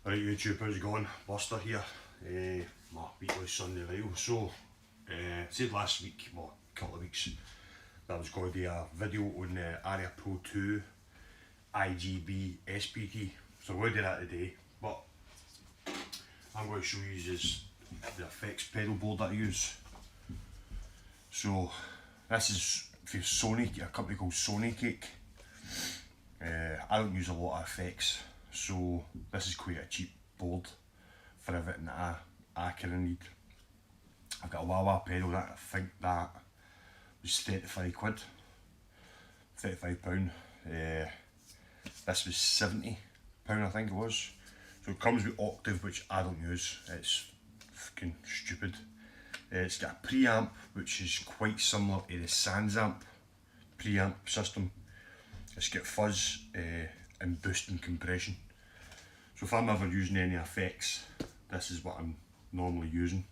Right YouTube, how's it going? Buster here, my weekly Sunday video. So, said last week, well, a couple of weeks, that I was going to do a video on the Aria Pro 2 IGB SPT. So I'm going to do that today, but I'm going to show you just the effects pedal board that I use. So, this is for Sony, a company called Sony Cake. I don't use a lot of effects, so this is quite a cheap board for everything that I kind of need. I've got a wah-wah pedal that I think that was 35 quid, £35. This was £70 I think it was. So it comes with octave, which I don't use, it's fucking stupid. It's got a preamp which is quite similar to the Sans amp preamp system. It's got fuzz and boost and compression. So if I'm ever using any effects, this is what I'm normally using.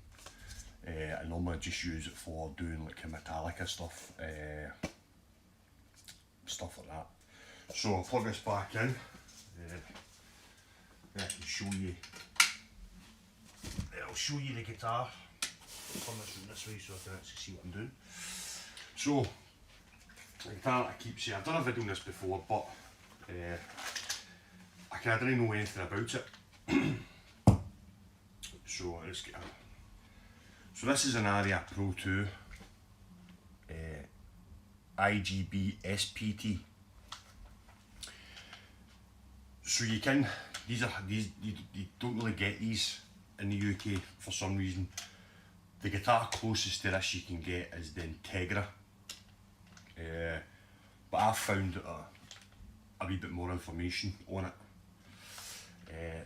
I normally just use it for doing like Metallica stuff, stuff like that. So I'll plug this back in. I can show you. I'll show you the guitar. I'll turn this around this way so I can actually see what I'm doing. So the guitar, I keep saying, I've done a video on this before, but I don't know anything about it. So let's get. So this is an Aria Pro 2 IGB SPT. So you can, you don't really get these in the UK for some reason. The guitar closest to this you can get is the Integra. But I've found a wee bit more information on it.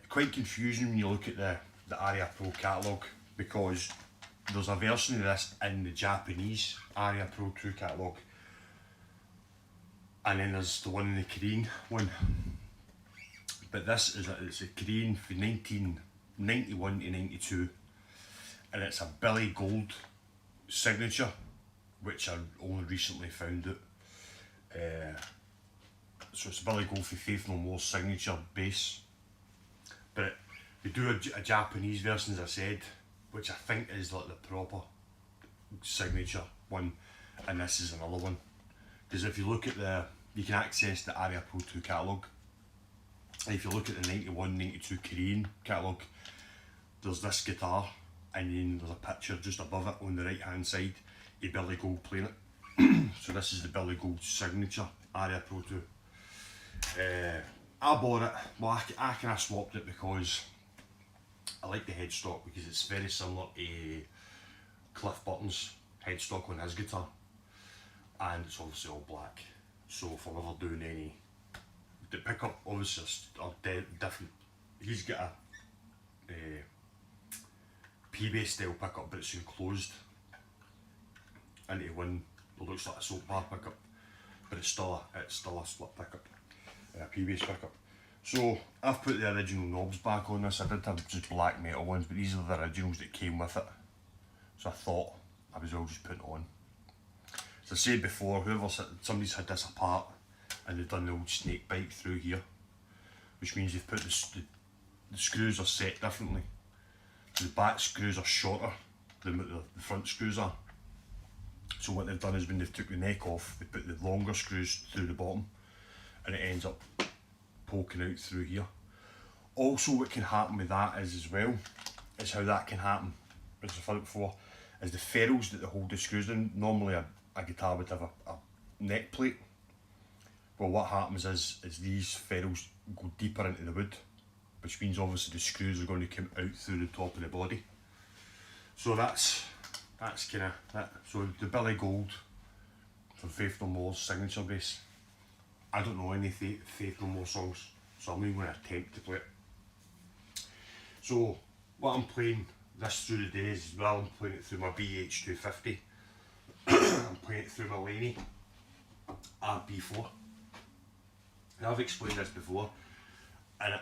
Quite confusing when you look at the Aria Pro catalogue, because there's a version of this in the Japanese Aria Pro 2 catalogue, and then there's the one in the Korean one. But this is it's a Korean from 1991 to 92, and it's a Billy Gould signature, which I only recently found out. So it's Billy Gould for Faith No More signature bass, but they do a Japanese version, as I said, which I think is like the proper signature one, and this is another one. Because if you look at you can access the Aria Pro 2 catalogue, and if you look at the 91, 92 Korean catalogue, there's this guitar, and then there's a picture just above it on the right hand side of Billy Gould playing it. So this is the Billy Gould signature Aria Pro 2. I bought it, well I kind of swapped it because I like the headstock, because it's very similar to Cliff Burton's headstock on his guitar, and it's obviously all black. So if I'm ever doing any, the pickup obviously are different. He's got a P-bass style pickup, but it's enclosed into one. It looks like a soap bar pickup, but it's still a split pickup, a P-bass pickup. So I've put the original knobs back on this. I did have just black metal ones, but these are the originals that came with it. So I thought I was all just putting it on. As I said before, somebody's had this apart and they've done the old snake bite through here, which means they've put the screws are set differently. The back screws are shorter than what the front screws are. So what they've done is, when they've took the neck off, they put the longer screws through the bottom, and it ends up poking out through here. Also, what can happen with that is how that can happen, as I've said before, is the ferrules that they hold the screws in. Normally a guitar would have a neck plate. Well, what happens is these ferrules go deeper into the wood, which means obviously the screws are going to come out through the top of the body. So that's kind of that. So the Billy Gould from Faith No More's signature bass. I don't know any Faith No More songs, so I'm not even going to attempt to play it. So what I'm playing this through the day is, well, I'm playing it through my BH250. I'm playing it through my Laney RB4. Now, I've explained this before, and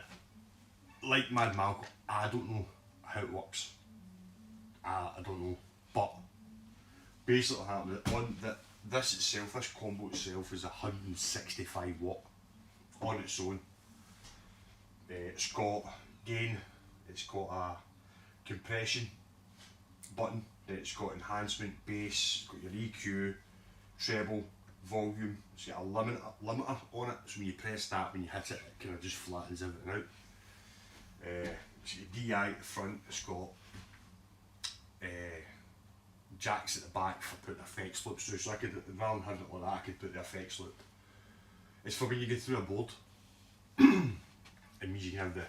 like Mad Malcolm, I don't know how it works. I don't know, but basically what happened, this itself, this combo itself is 165 watt on its own. It's got gain, it's got a compression button, then it's got enhancement, bass, it's got your EQ, treble, volume, it's got a limiter on it, so when you press that, when you hit it, it kind of just flattens everything out. It's got your DI at the front, it's got jacks at the back for putting effects loops through, so I could, rather than having it like that, I could put the effects loop. It's for when you get through a board. It means you can have the,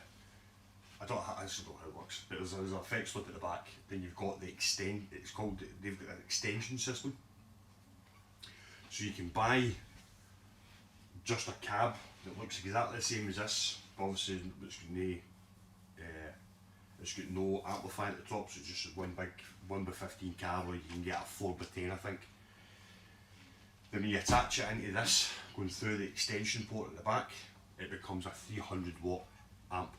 I actually don't know how it works, but there's an effects loop at the back, then you've got the it's called, they've got an extension system. So you can buy just a cab that looks exactly the same as this, but obviously it's got no amplifier at the top, so it's just one big 1x15 cab, or you can get a 4x10 I think. Then when you attach it into this, going through the extension port at the back, it becomes a 300 watt amp.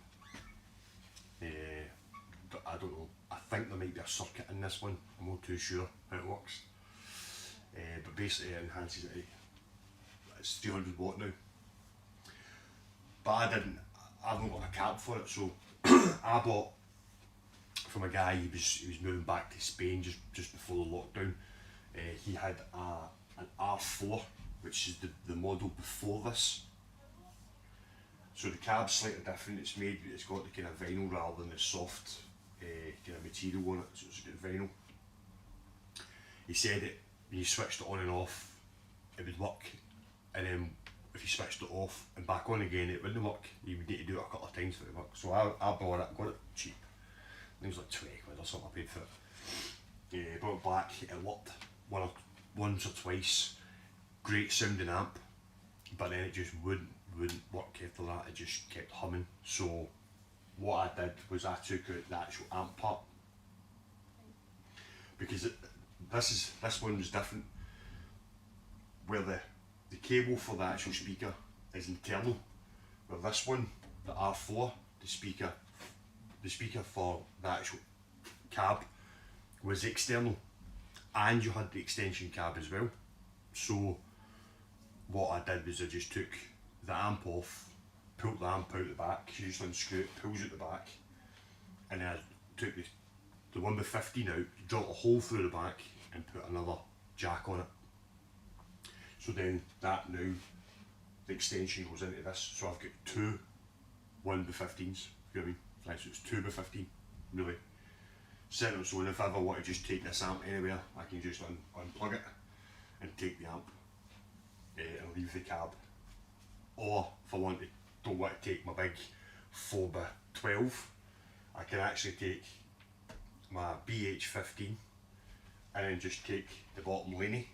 I don't know, I think there might be a circuit in this one, I'm not too sure how it works. But basically it enhances it, it's 300 watt now. But I've not got a cab for it, so I bought from a guy, he was moving back to Spain just before the lockdown. He had an R4, which is the model before this. So the cab's slightly different, it's got the kind of vinyl rather than the soft kind of material on it, so it's got vinyl. He said that when you switched it on and off, it would work, and then if you switched it off and back on again, it wouldn't work. You would need to do it a couple of times for it to work. So I bought it, got it cheap. I think it was like 20 quid or something I paid for it. Brought it back, it worked once or twice. Great sounding amp, but then it just wouldn't work after that, it just kept humming. So what I did was I took out the actual amp part, because this one was different, where the cable for the actual speaker is internal, where this one, the R4, the speaker for the actual cab was external, and you had the extension cab as well. So what I did was I just took the amp off, pulled the amp out the back, you just unscrew it, pulls out the back, and then I took the 1x15 out, drilled a hole through the back and put another jack on it. So then that now, the extension goes into this, so I've got two 1x15s, you know what I mean? Right, so it's 2x15, really. Set it so if I ever want to just take this amp anywhere, I can just unplug it and take the amp and leave the cab. Or if I don't want to take my big 4x12, I can actually take my BH15 and then just take the bottom laney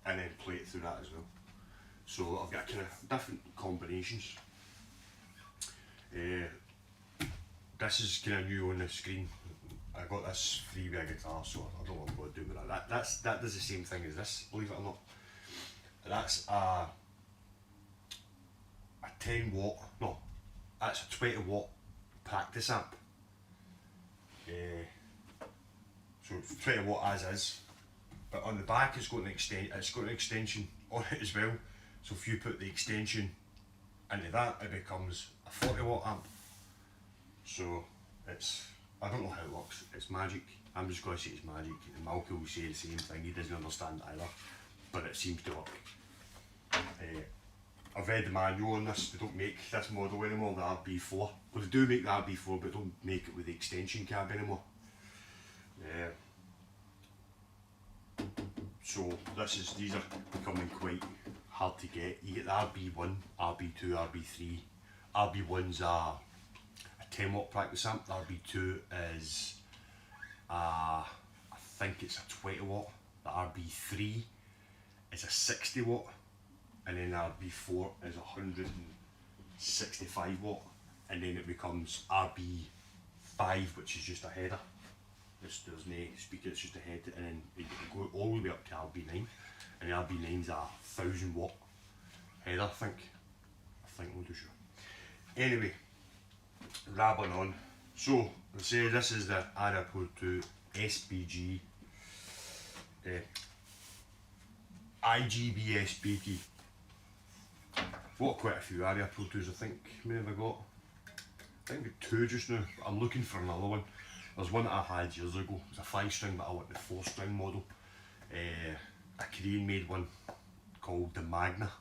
and then play it through that as well. So I've got kind of different combinations. This is kind of new on the screen. I got this free with a guitar, so I don't know what I'm going to do with that. That does the same thing as this, believe it or not. That's a 10 watt, no, that's a 20 watt practice amp. So it's 20 watt as is, but on the back it's got an extension on it as well. So if you put the extension into that, it becomes a 40 watt amp. So I don't know how it works, it's magic. I'm just going to say it's magic, and Malky will say the same thing, he doesn't understand either, but it seems to work. I've read the manual on this, they don't make this model anymore, the RB4. Well, they do make the RB4, but don't make it with the extension cab anymore. So these are becoming quite hard to get. You get the RB1, RB2, RB3. RB1's a 10 watt practice amp, the RB2 is I think it's a 20 watt, the RB3 is a 60 watt, and then the RB4 is 165 watt, and then it becomes RB5, which is just a header. There's no speaker, it's just a head, and then you go all the way up to RB9, and the RB9's a 1000 watt header, I think I'm not too sure. Anyway, rabbling on. So, let's say this is the Aria Pro 2 SBG IGB SBT. I've got quite a few Aria Pro 2s, I think. How many have I got? think I've got 2 just now, but I'm looking for another one. There's one that I had years ago, it's a 5-string, but I want the 4-string model. A Korean made one called the Magna.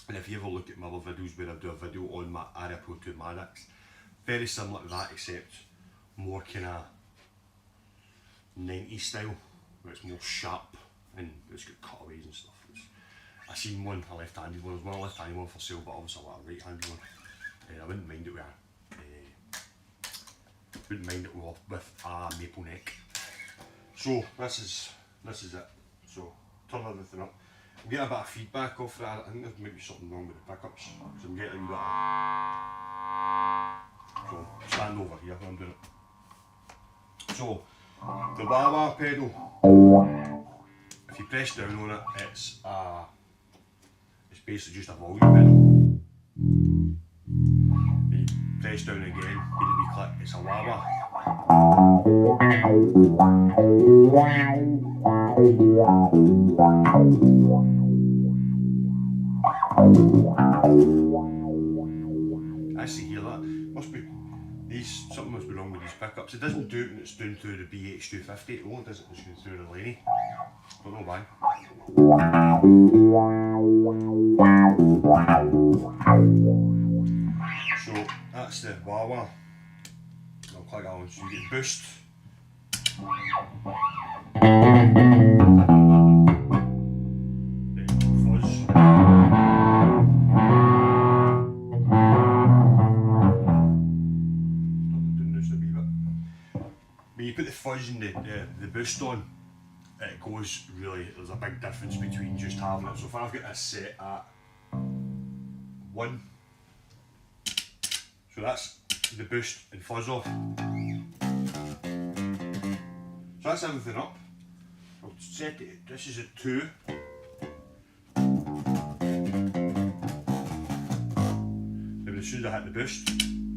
And if you ever look at my other videos where I do a video on my Aria Pro 2 Maddox, very similar to that, except more kind of 90s style, where it's more sharp and it's got cutaways and stuff. I seen one, a left-handed one, there's one a left-handed one for sale, but obviously I want a right-handed one. I wouldn't mind it with a maple neck. So this is it. So turn everything up. I'm getting a bit of feedback off that. I think there might be something wrong with the pickups. So I'm getting a bit of... So stand over here when I'm doing it. So the wah-wah pedal, if you press down on it, it's basically just a volume pedal. You press down again, get a wee click, it's a wah-wah. I see here that must be something must be wrong with these pickups. It doesn't do it when it's down through the BH250, it only does it when it's going through the laney. Don't know why. So that's the wah-wah. I'll click that one so you get boost. When you put the fuzz and the boost on, it goes really, there's a big difference between just having it. So if I've got this set at 1, so that's the boost and fuzz off. So that's everything up. I'll set it, this is at 2. Then as soon as I hit the boost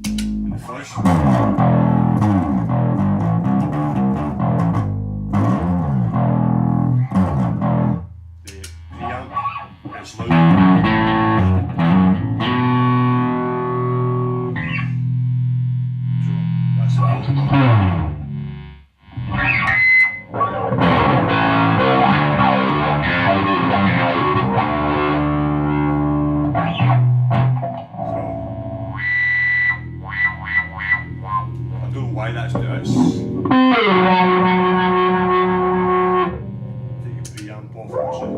and the fuzz, it's loud. So that's it. I don't know why that's doing this. Take a preamp off actually.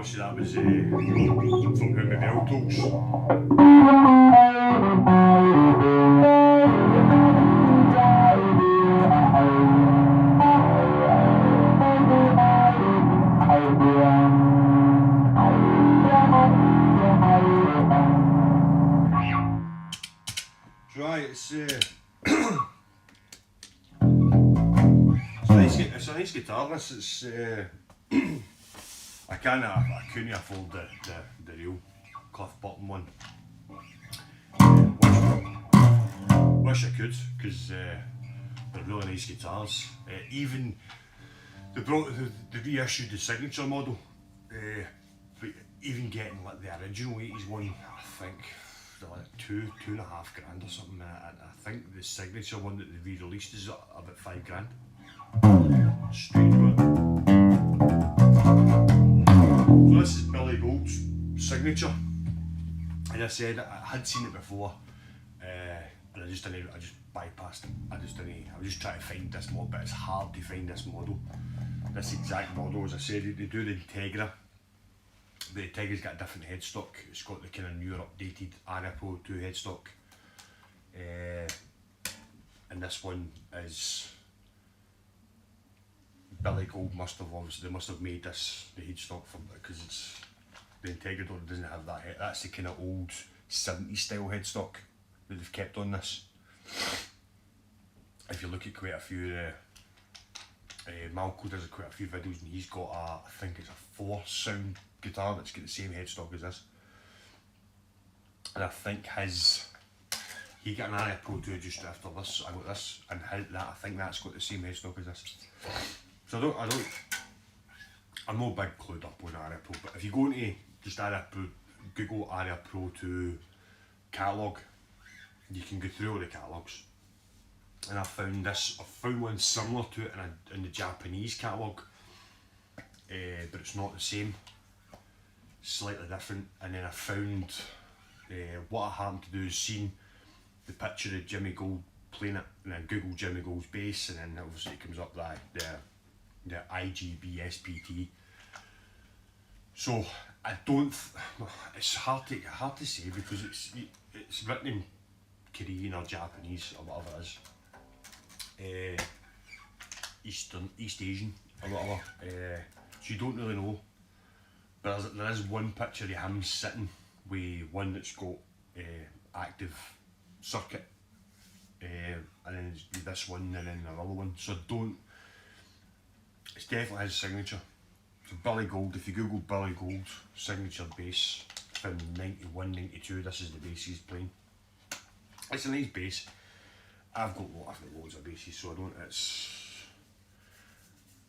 Obviously that was from who my bell tools. Right, it's it's a nice guitar. This is I couldn't afford the real Cliff Button one. Wish I could, because they're really nice guitars. Even they reissued the signature model, but even getting like the original 80s one, I think they're like $2.5 grand or something. I think the signature one that they re-released is about $5 grand. Strange one. So this is Billy Gould's signature. As I said, I had seen it before, and I just bypassed it. I was just trying to find this model, but it's hard to find this model. This exact model, as I said, they do the Integra. The Integra's got a different headstock. It's got the kind of newer updated Aria Pro 2 headstock. And this one is Billy Gould must have made this the headstock for, because it's the Integra doesn't have that head. That's the kind of old 70s style headstock that they've kept on this. If you look at quite a few, Malco does quite a few videos, and he's got I think it's a 4-sound guitar that's got the same headstock as this. And I think he got an Aria Pro 2 just after this. I got this, and I think that's got the same headstock as this. So I'm no big clued up on Aria Pro, but if you go into just Google Aria Pro 2 catalogue, you can go through all the catalogues. And I found one similar to it in the Japanese catalogue, but it's not the same, slightly different. And then I found, what I happened to do is seen the picture of Jimmy Gould playing it, and then Google Jimmy Gould's bass, and then obviously it comes up the IGB SPT. So it's hard to say, because it's written in Korean or Japanese or whatever it is, East Asian or whatever, so you don't really know. But there is one picture of him sitting with one that's got active circuit, and then this one, and then another one. So it's definitely his signature. So Billy Gould, if you Google Billy Gould signature bass from 91, 92, this is the bass he's playing. It's a nice bass. I've got loads of basses, so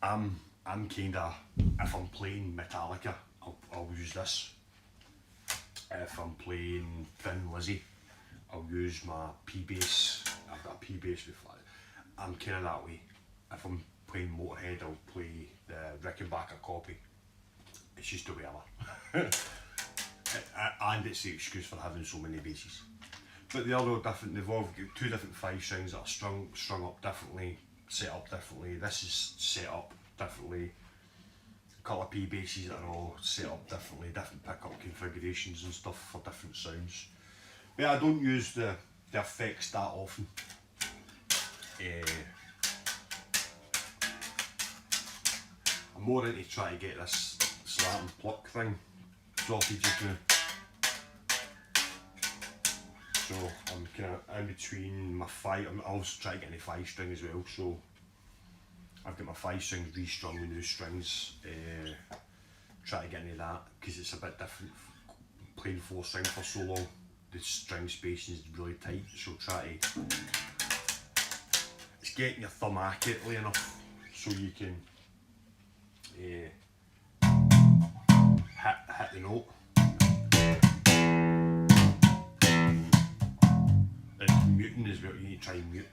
I'm kinda, if I'm playing Metallica, I'll use this. If I'm playing Thin Lizzy, I'll use my P bass. I've got a P bass with flat. I'm kinda that way. If I'm playing Motorhead, I'll play the Rickenbacker copy. It's just the way I am. And it's the excuse for having so many basses. But the other different, they've all got 2 different 5 strings that are strung up differently, set up differently. This is set up differently. A couple of P basses that are all set up differently, different pickup configurations and stuff for different sounds. But I don't use the effects that often. I'm more into trying to get this slap and pluck thing sorted just now. So I'm kind of in between my 5, I'm also trying to get any 5 string as well, so I've got my 5 strings restrung with new strings, try to get any of that, because it's a bit different playing 4 string for so long. The string spacing is really tight, so it's getting your thumb accurately enough so you can hit the note. Muting is what you need to try and mute.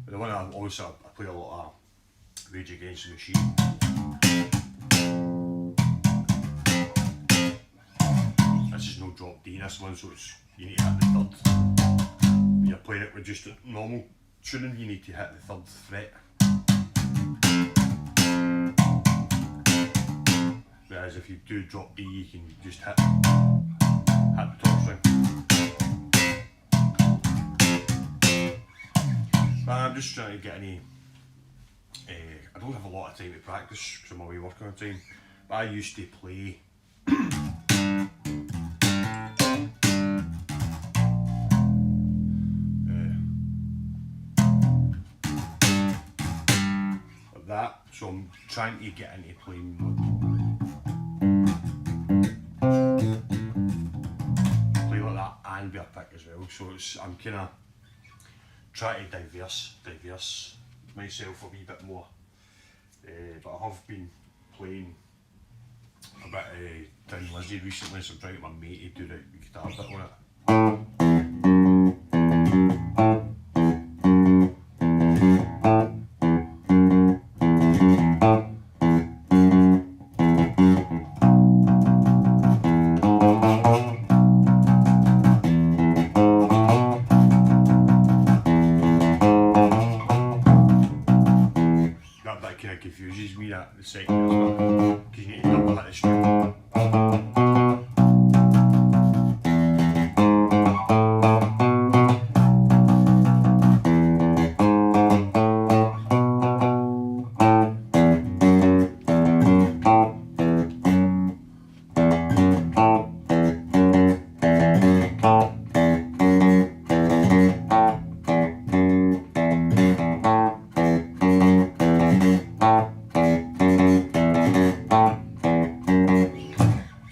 But the one I play a lot of Rage Against the Machine. This is no drop D, this one, so you need to hit the 3rd. When you're playing it with just a normal tuning, you need to hit the 3rd fret. Whereas if you do drop D, you can just hit the top string. But I'm just trying to get any. I don't have a lot of time to practice because I'm away working all the time. But I used to play. Like that. So I'm trying to get into playing. Play like that and be a pick as well, so I'm kind of trying to diverse myself a wee bit more, but I have been playing a bit of Thin Lizzy recently, so I'm trying to get my mate to do the guitar bit on it.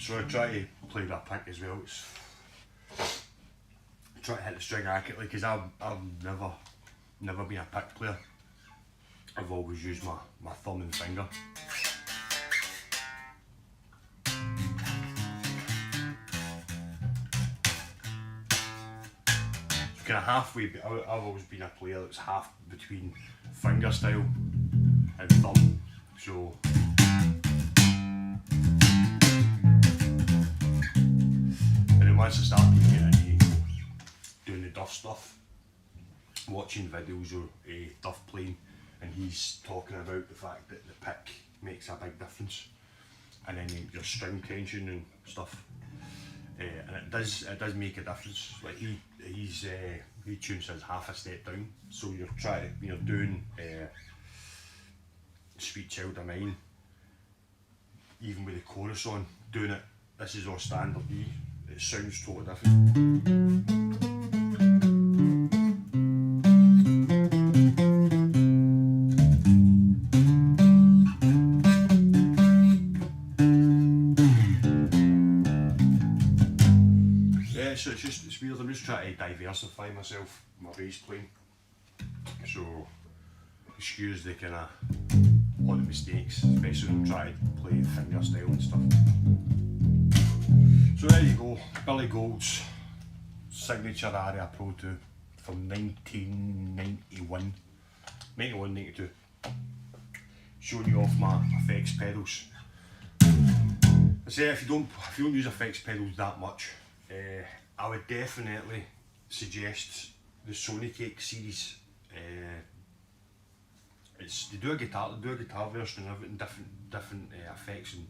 So I try to play with a pick as well. Try to hit the string accurately because I've never been a pick player. I've always used my thumb and finger. So kind of halfway, I've always been a player that's half between fingerstyle and thumb. So and then once I started getting into doing the duff stuff, watching videos of duff playing, and he's talking about the fact that the pick makes a big difference, and then your string tension and stuff, and it does make a difference. Like he tunes his half a step down, so you're trying, when you're doing Sweet Child of Mine, even with the chorus on, doing it, this is all standard E, it sounds totally different. So it's weird, I'm just trying to diversify myself, my bass playing. So excuse the kind of all the mistakes, especially when I'm trying to play fingerstyle and stuff. So there you go, Billy Gould's signature Aria Pro 2 from 1991, 92. Showing you off my effects pedals. I say if you don't use effects pedals that much, I would definitely suggest the Sony Cake series. They do a guitar version and everything, different effects and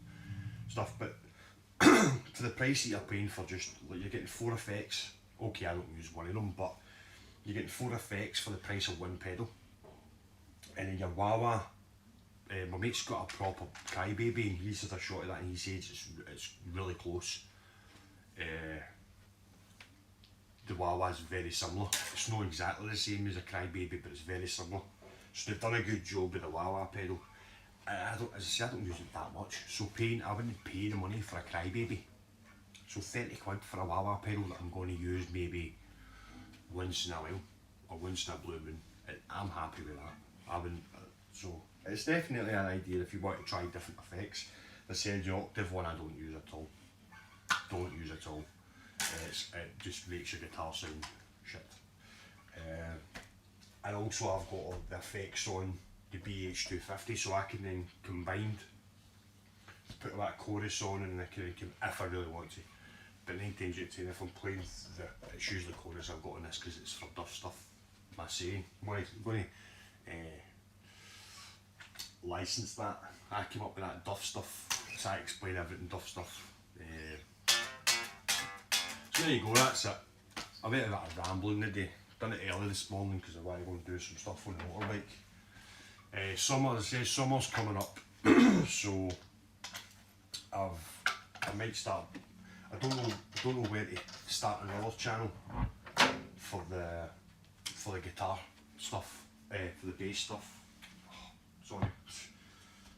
stuff, but for the price that you're paying for, just like you're getting 4 effects. Okay, I don't use one of them, but you're getting 4 effects for the price of 1 pedal. And then your wah-wah, my mate's got a proper Crybaby, and he's had a shot of that, and he says it's really close. The wah-wah is very similar. It's not exactly the same as a Crybaby, but it's very similar. So they've done a good job with the wah-wah pedal. As I say, I don't use it that much. So I wouldn't pay the money for a Crybaby. So 30 quid for a wah-wah pedal that I'm going to use maybe once in a while, or once in a blue moon. I'm happy with that. I wouldn't. So it's definitely an idea if you want to try different effects. The said octave one I don't use at all. Don't use at all. It just makes your guitar sound shit. And also I've got all the effects on the BH250, so I can then combined put that chorus on, and I can if I really want to. But 9 times out of 10, if I'm playing it's usually the chorus I've got on this because it's for duff stuff. My saying, I'm going to license that. I came up with that duff stuff, so I explain everything duff stuff. So there you go, that's it. A bit of a rambling today. Done it early this morning because I want to go and do some stuff on the motorbike. Summer's coming up, so I might start. I don't know where to start another channel for the guitar stuff, for the bass stuff. Sorry,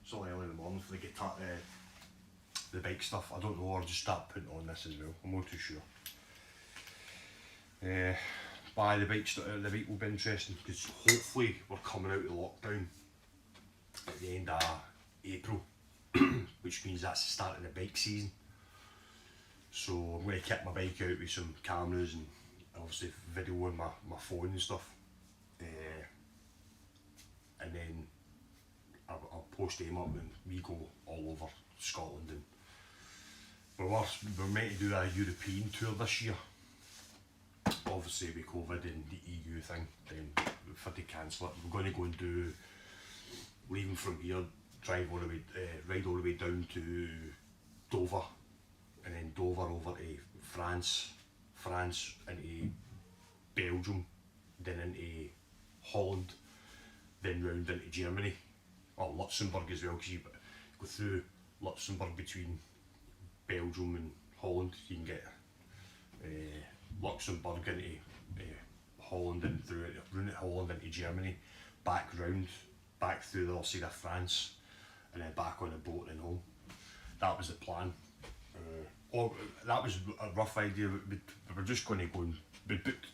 it's all early in the morning for the guitar, the bike stuff. I don't know, or just start putting on this as well. I'm not too sure. But the bike will be interesting because hopefully we're coming out of lockdown at the end of April, which means that's the start of the bike season. So I'm going to kit my bike out with some cameras and obviously video on my phone and stuff, and then I'll post them up and we go all over Scotland, and we're meant to do a European tour this year. Obviously with COVID and the EU thing, then we've had to cancel it. We're going to go and do, leaving from here, drive all the way, ride all the way down to Dover, and then Dover over to France into Belgium, then into Holland, then round into Germany, or Luxembourg as well, because you go through Luxembourg between Belgium and Holland. You can get Luxembourg into Holland and through round Holland into Germany, back through the other side of France, and then back on a boat and home. That was the plan. Oh, that was a rough idea. We were just going to go and we booked,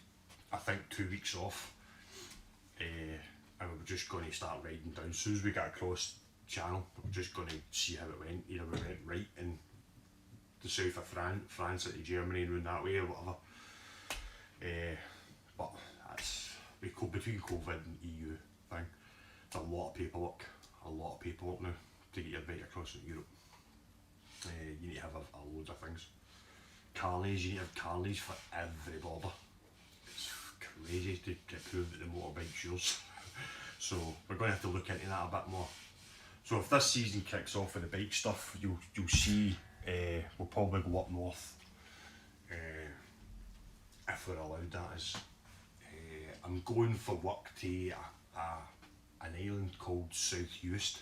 I think, 2 weeks off, and we were just going to start riding down. As soon as we got across the channel, we were just going to see how it went. Either we went right in the south of France into Germany and round that way or whatever. But that's between COVID and EU thing. It's a lot of paperwork now to get your bike across into Europe. You need to have a load of things. Carlies, you need to have carlies for every border. It's crazy to prove that the motorbike's yours. So we're going to have to look into that a bit more. So if this season kicks off with the bike stuff, you'll see we'll probably go up north. If we're allowed, that is. I'm going for work to an island called South Uist.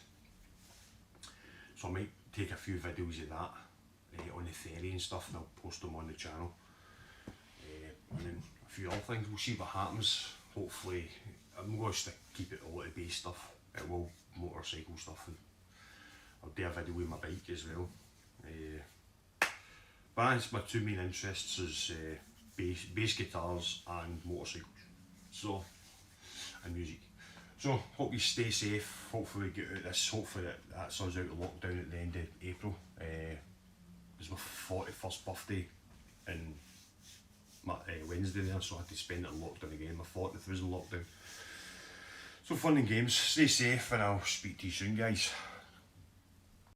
So I might take a few videos of that on the ferry and stuff, and I'll post them on the channel. And then a few other things, we'll see what happens. Hopefully, I'm going to keep it a lot of base stuff. It will motorcycle stuff, and I'll do a video with my bike as well. But that's my two main interests is bass guitars and motorcycles. So, and music. So, hope you stay safe. Hopefully we get out of this. Hopefully that's us out of lockdown at the end of April. It was my 41st birthday in Wednesday there, so I had to spend it in lockdown again. My 40th was in lockdown. So fun and games. Stay safe, and I'll speak to you soon, guys.